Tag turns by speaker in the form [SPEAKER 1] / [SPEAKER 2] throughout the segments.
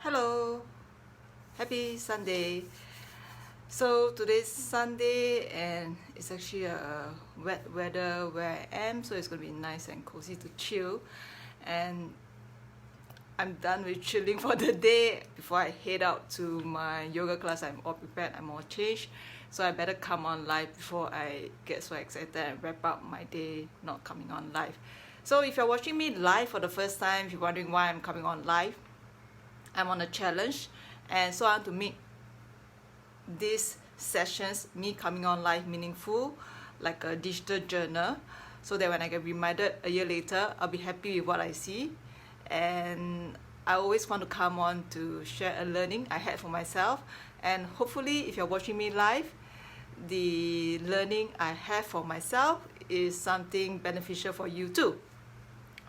[SPEAKER 1] Hello, happy Sunday. So today's Sunday and it's actually a wet weather where I am, so it's going to be nice and cozy to chill. And I'm done with chilling for the day. Before I head out to my yoga class, I'm all prepared, I'm all changed. So I better come on live before I get so excited and wrap up my day not coming on live. So if you're watching me live for the first time, if you're wondering why I'm coming on live, I'm on a challenge, and so I want to make these sessions, me coming on live, meaningful, like a digital journal, so that when I get reminded a year later, I'll be happy with what I see. And I always want to come on to share a learning I had for myself, and hopefully if you're watching me live, the learning I have for myself is something beneficial for you too.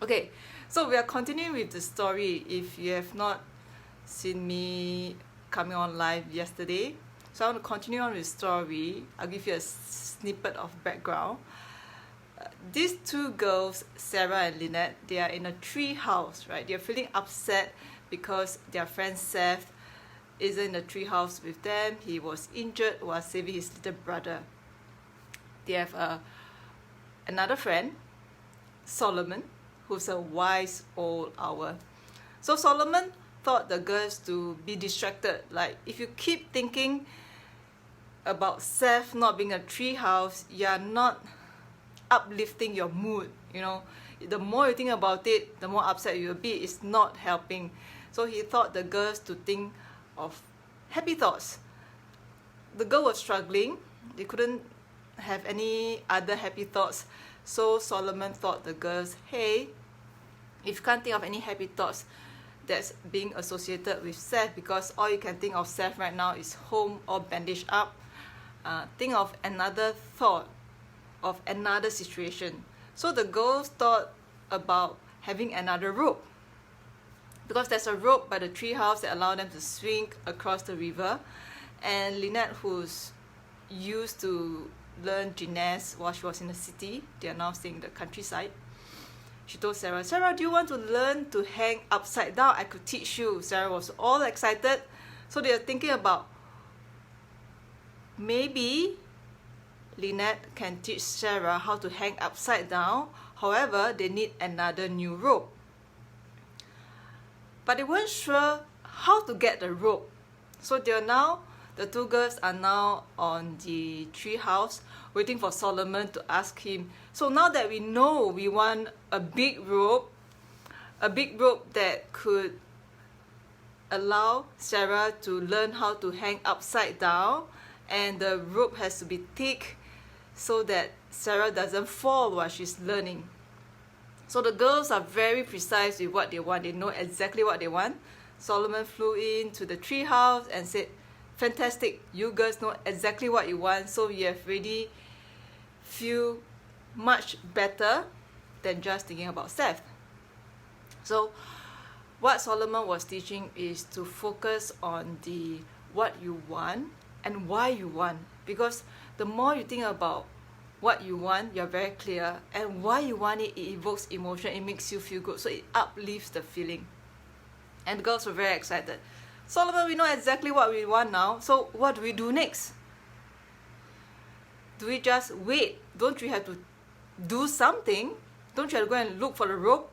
[SPEAKER 1] Okay, so we are continuing with the story. If you have not seen me coming on live yesterday, so I want to continue on with the story. I'll give you a snippet of background. These two girls, Sarah and Lynette, they are in a tree house, right? They're feeling upset because their friend Seth isn't in the tree house with them. He was injured while saving his little brother. They have another friend, Solomon, who's a wise old owl. So Solomon thought the girls to be distracted. Like, if you keep thinking about Seth not being a tree house, you're not uplifting your mood. You know, the more you think about it, the more upset you will be. It's not helping. So he thought the girls to think of happy thoughts. The girl was struggling. They couldn't have any other happy thoughts. So Solomon thought the girls, hey, if you can't think of any happy thoughts that's being associated with Seth, because all you can think of Seth right now is home or bandaged up, think of another thought of another situation. So the girls thought about having another rope, because there's a rope by the tree house that allows them to swing across the river. And Lynette, who's used to learn gymnastics while she was in the city, they are now staying in the countryside, she told Sarah, do you want to learn to hang upside down? I could teach you. Sarah was all excited. So they are thinking about maybe Lynette can teach Sarah how to hang upside down. However, they need another new rope. But they weren't sure how to get the rope. So the two girls are now on the tree house waiting for Solomon to ask him, so now that we know we want a big rope that could allow Sarah to learn how to hang upside down, and the rope has to be thick so that Sarah doesn't fall while she's learning. So the girls are very precise with what they want. They know exactly what they want. Solomon flew into the tree house and said, fantastic, you girls know exactly what you want, so you have already feel much better than just thinking about Seth. So what Solomon was teaching is to focus on the what you want and why you want, because the more you think about what you want, you're very clear, and why you want it, it evokes emotion, it makes you feel good, so it uplifts the feeling. And the girls were very excited. Solomon, we know exactly what we want now, so what do we do next? Do we just wait? Don't we have to do something? Don't you have to go and look for the rope?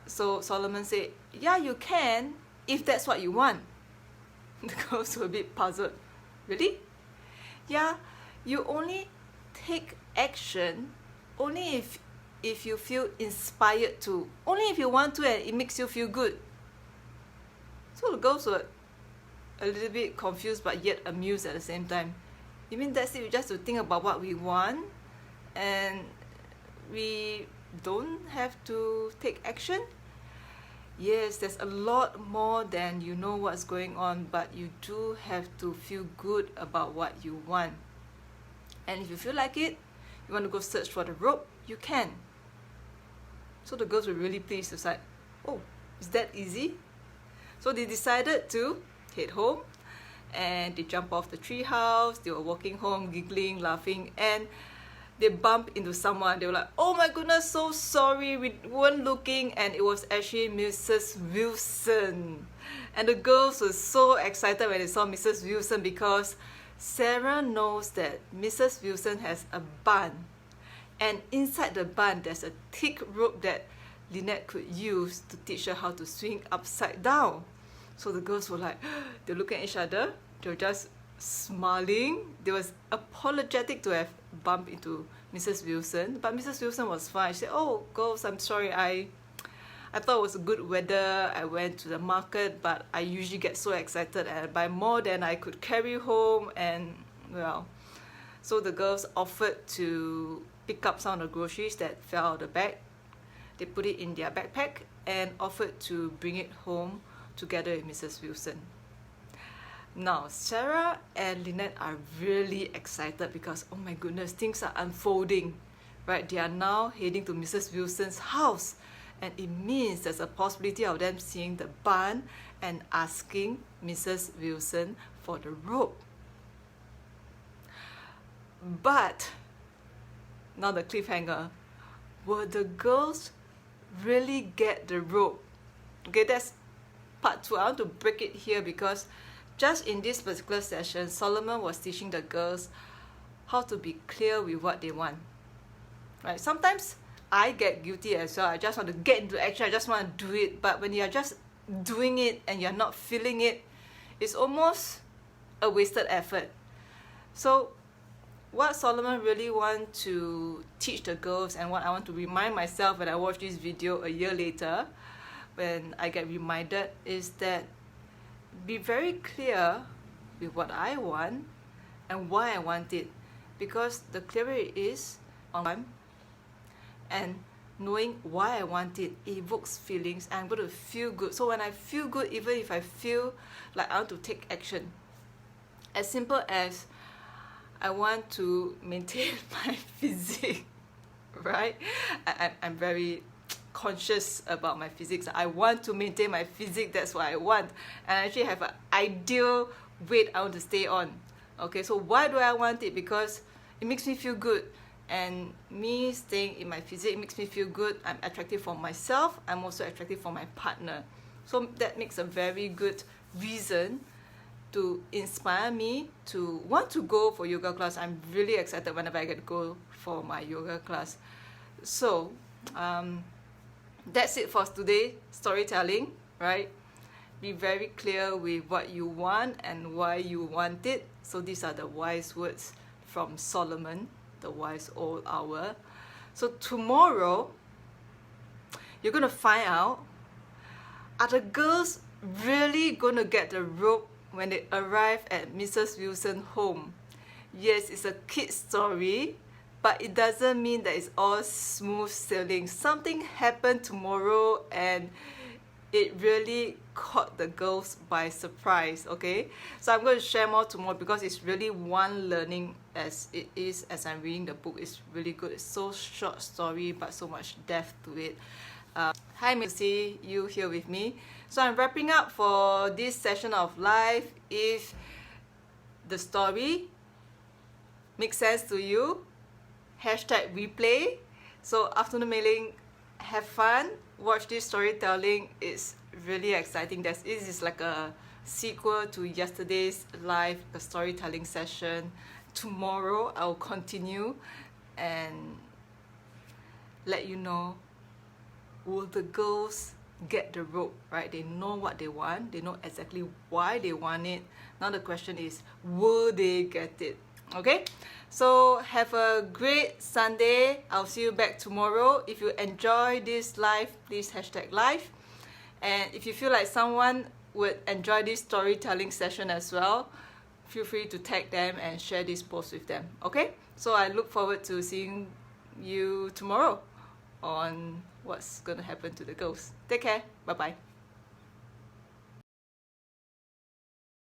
[SPEAKER 1] So Solomon said, yeah, you can, if that's what you want. The girls were a bit puzzled. Really? Yeah, you only take action only if you feel inspired to. Only if you want to and it makes you feel good. So the girls were a little bit confused but yet amused at the same time. You mean that's it? We just have to think about what we want and we don't have to take action? Yes, there's a lot more than you know what's going on, but you do have to feel good about what you want. And if you feel like it, you want to go search for the rope, you can. So the girls were really pleased. It's like, oh, is that easy? So they decided to head home, and they jumped off the tree house. They were walking home, giggling, laughing, and they bump into someone. They were like, oh my goodness, so sorry, we weren't looking, and it was actually Mrs. Wilson. And the girls were so excited when they saw Mrs. Wilson because Sarah knows that Mrs. Wilson has a bun, and inside the bun there's a thick rope that Lynette could use to teach her how to swing upside down. So the girls were like, they're looking at each other, they were just smiling. They was apologetic to have bumped into Mrs. Wilson, but Mrs. Wilson was fine. She said, oh girls, I'm sorry, I thought it was good weather, I went to the market, but I usually get so excited and I buy more than I could carry home, and well, so the girls offered to pick up some of the groceries that fell out of the bag. They put it in their backpack and offered to bring it home together with Mrs. Wilson. Now, Sarah and Lynette are really excited because, oh my goodness, things are unfolding, right? They are now heading to Mrs. Wilson's house, and it means there's a possibility of them seeing the bun and asking Mrs. Wilson for the rope. But, now the cliffhanger, will the girls really get the rope? Okay, that's part 2. I want to break it here because just in this particular session, Solomon was teaching the girls how to be clear with what they want. Right? Sometimes I get guilty as well. I just want to get into action. I just want to do it. But when you're just doing it and you're not feeling it, it's almost a wasted effort. So what Solomon really wants to teach the girls, and what I want to remind myself when I watch this video a year later, when I get reminded, is that be very clear with what I want and why I want it. Because the clearer it is on time and knowing why I want it, evokes feelings, and I'm going to feel good. So when I feel good, even if I feel like I want to take action, as simple as I want to maintain my physique, right? I'm very conscious about my physique. I want to maintain my physique, that's what I want. And I actually have an ideal weight I want to stay on. Okay, so why do I want it? Because it makes me feel good. And me staying in my physique makes me feel good. I'm attractive for myself. I'm also attractive for my partner. So that makes a very good reason to inspire me to want to go for yoga class. I'm really excited whenever I get to go for my yoga class. So that's it for today, storytelling, right? Be very clear with what you want and why you want it. So these are the wise words from Solomon, the wise old hour. So tomorrow, you're going to find out, are the girls really going to get the rope when they arrive at Mrs. Wilson's home? Yes, it's a kid's story, but it doesn't mean that it's all smooth sailing. Something happened tomorrow and it really caught the girls by surprise, okay? So I'm going to share more tomorrow because it's really one learning as it is as I'm reading the book. It's really good. It's so short story but so much depth to it. Hi, to see you here with me. So I'm wrapping up for this session of life. If the story makes sense to you, hashtag replay. So afternoon mailing, have fun, watch this storytelling. It's really exciting. This is like a sequel to yesterday's live storytelling session. Tomorrow I'll continue and let you know, will the girls get the rope, right? They know what they want, they know exactly why they want it. Now the question is, will they get it? Okay, so have a great Sunday. I'll see you back tomorrow. If you enjoy this live, please hashtag live. And if you feel like someone would enjoy this storytelling session as well, feel free to tag them and share this post with them. Okay, so I look forward to seeing you tomorrow on what's gonna happen to the girls. Take care. Bye bye.